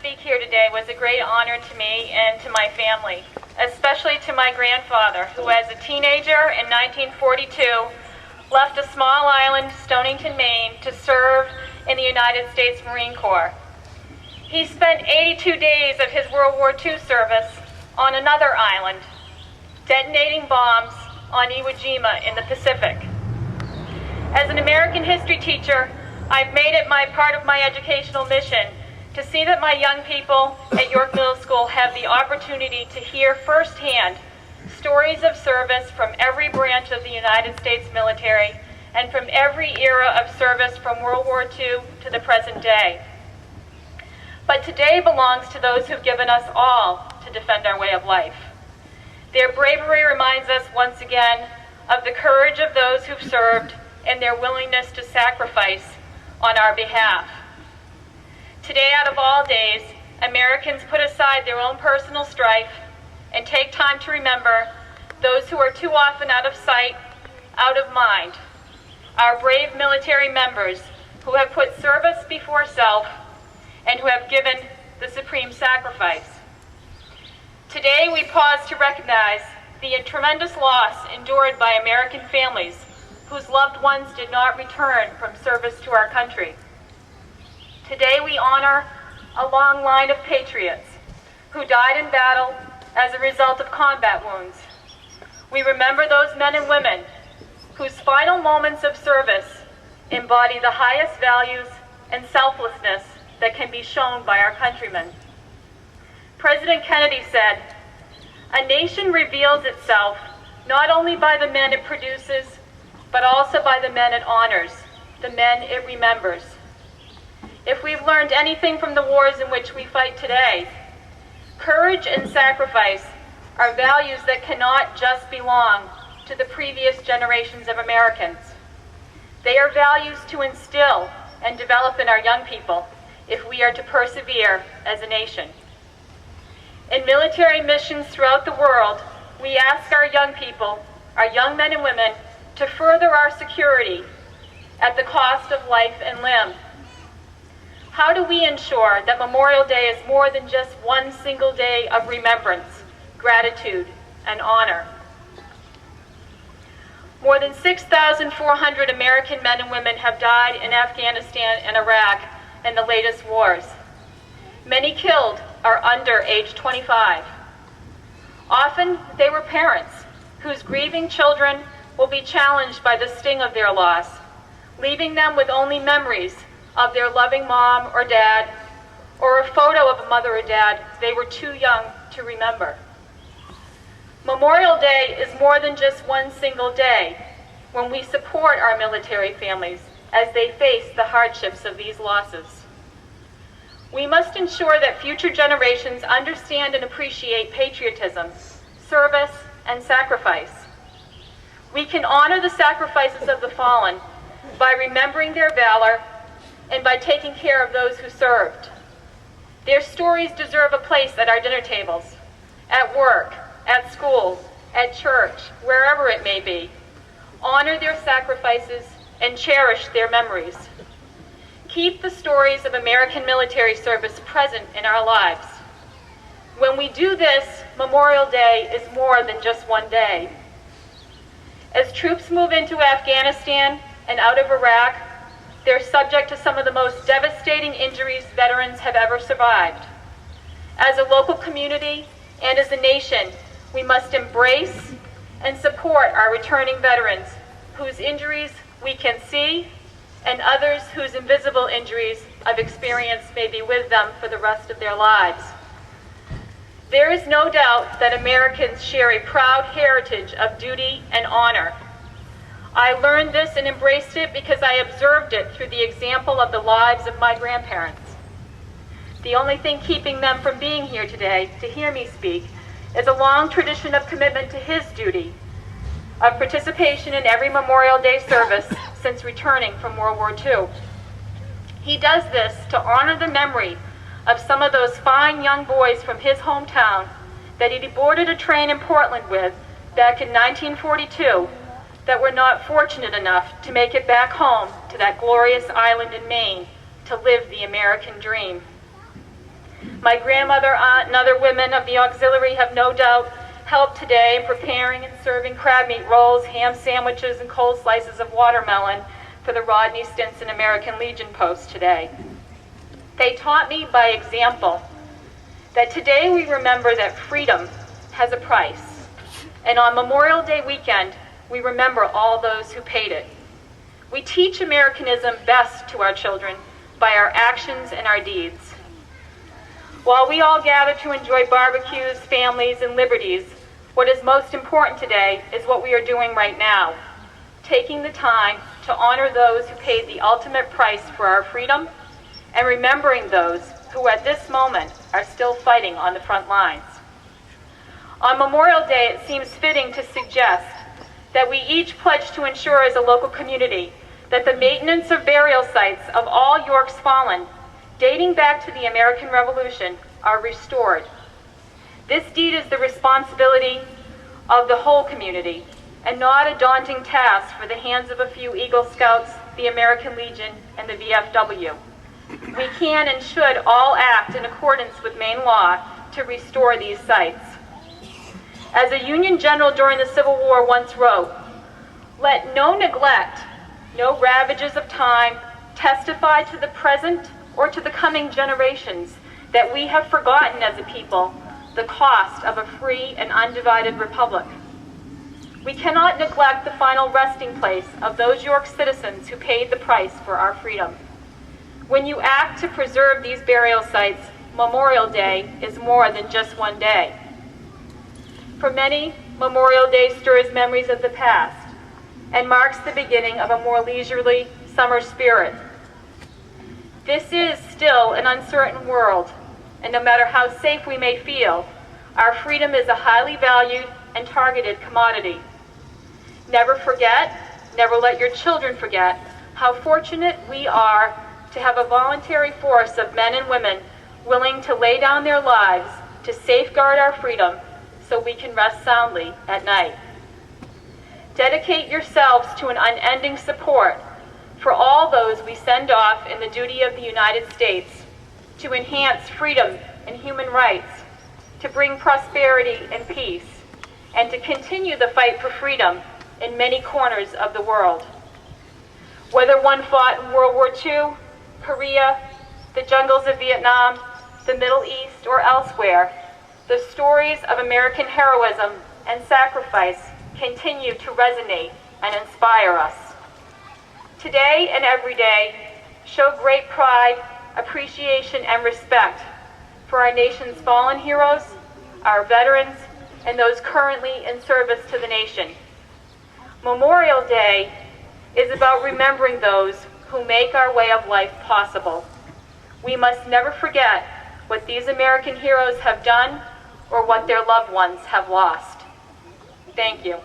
speak here today was a great honor to me and to my family, especially to my grandfather, who as a teenager in 1942 left a small island, Stonington, Maine, to serve in the United States Marine Corps. He spent 82 days of his World War II service on another island, detonating bombs on Iwo Jima in the Pacific. As an American history teacher, I've made it part of my educational mission to see that my young people at York Middle School have the opportunity to hear firsthand stories of service from every branch of the United States military and from every era of service from World War II to the present day. But today belongs to those who've given us all to defend our way of life. Their bravery reminds us once again of the courage of those who've served and their willingness to sacrifice on our behalf. Today, out of all days, Americans put aside their own personal strife and take time to remember those who are too often out of sight, out of mind, our brave military members who have put service before self and who have given the supreme sacrifice. Today, we pause to recognize the tremendous loss endured by American families whose loved ones did not return from service to our country. Today, we honor a long line of patriots who died in battle as a result of combat wounds. We remember those men and women whose final moments of service embody the highest values and selflessness that can be shown by our countrymen. President Kennedy said, "A nation reveals itself not only by the men it produces, but also by the men it honors, the men it remembers." If we've learned anything from the wars in which we fight today, courage and sacrifice are values that cannot just belong to the previous generations of Americans. They are values to instill and develop in our young people if we are to persevere as a nation. In military missions throughout the world, we ask our young people, our young men and women, to further our security at the cost of life and limb. How do we ensure that Memorial Day is more than just one single day of remembrance, gratitude, and honor? More than 6,400 American men and women have died in Afghanistan and Iraq in the latest wars. Many killed are under age 25. Often they were parents whose grieving children will be challenged by the sting of their loss, leaving them with only memories of their loving mom or dad, or a photo of a mother or dad they were too young to remember. Memorial Day is more than just one single day when we support our military families as they face the hardships of these losses. We must ensure that future generations understand and appreciate patriotism, service, and sacrifice. We can honor the sacrifices of the fallen by remembering their valor and by taking care of those who served. Their stories deserve a place at our dinner tables, at work, at school, at church, wherever it may be. Honor their sacrifices and cherish their memories. Keep the stories of American military service present in our lives. When we do this, Memorial Day is more than just one day. As troops move into Afghanistan and out of Iraq, they're subject to some of the most devastating injuries veterans have ever survived. As a local community and as a nation, we must embrace and support our returning veterans whose injuries we can see and others whose invisible injuries of experience may be with them for the rest of their lives. There is no doubt that Americans share a proud heritage of duty and honor. I learned this and embraced it because I observed it through the example of the lives of my grandparents. The only thing keeping them from being here today to hear me speak is a long tradition of commitment to his duty, of participation in every Memorial Day service since returning from World War II. He does this to honor the memory of some of those fine young boys from his hometown that he boarded a train in Portland with back in 1942 that were not fortunate enough to make it back home to that glorious island in Maine to live the American dream. My grandmother, aunt, and other women of the auxiliary have no doubt helped today in preparing and serving crab meat rolls, ham sandwiches, and cold slices of watermelon for the Rodney Stinson American Legion post today. They taught me by example that today we remember that freedom has a price, and on Memorial Day weekend, we remember all those who paid it. We teach Americanism best to our children by our actions and our deeds. While we all gather to enjoy barbecues, families, and liberties, what is most important today is what we are doing right now, taking the time to honor those who paid the ultimate price for our freedom and remembering those who at this moment are still fighting on the front lines. On Memorial Day, it seems fitting to suggest that we each pledge to ensure as a local community that the maintenance of burial sites of all York's fallen, dating back to the American Revolution, are restored. This deed is the responsibility of the whole community and not a daunting task for the hands of a few Eagle Scouts, the American Legion, and the VFW. We can and should all act in accordance with Maine law to restore these sites. As a Union general during the Civil War once wrote, "Let no neglect, no ravages of time testify to the present or to the coming generations that we have forgotten as a people the cost of a free and undivided republic. We cannot neglect the final resting place of those York citizens who paid the price for our freedom. When you act to preserve these burial sites, Memorial Day is more than just one day. For many, Memorial Day stirs memories of the past and marks the beginning of a more leisurely summer spirit. This is still an uncertain world, and no matter how safe we may feel, our freedom is a highly valued and targeted commodity. Never forget, never let your children forget, how fortunate we are to have a voluntary force of men and women willing to lay down their lives to safeguard our freedom so we can rest soundly at night. Dedicate yourselves to an unending support for all those we send off in the duty of the United States to enhance freedom and human rights, to bring prosperity and peace, and to continue the fight for freedom in many corners of the world. Whether one fought in World War II, Korea, the jungles of Vietnam, the Middle East, or elsewhere, the stories of American heroism and sacrifice continue to resonate and inspire us. Today and every day, show great pride, appreciation, and respect for our nation's fallen heroes, our veterans, and those currently in service to the nation. Memorial Day is about remembering those who make our way of life possible. We must never forget what these American heroes have done or what their loved ones have lost. Thank you.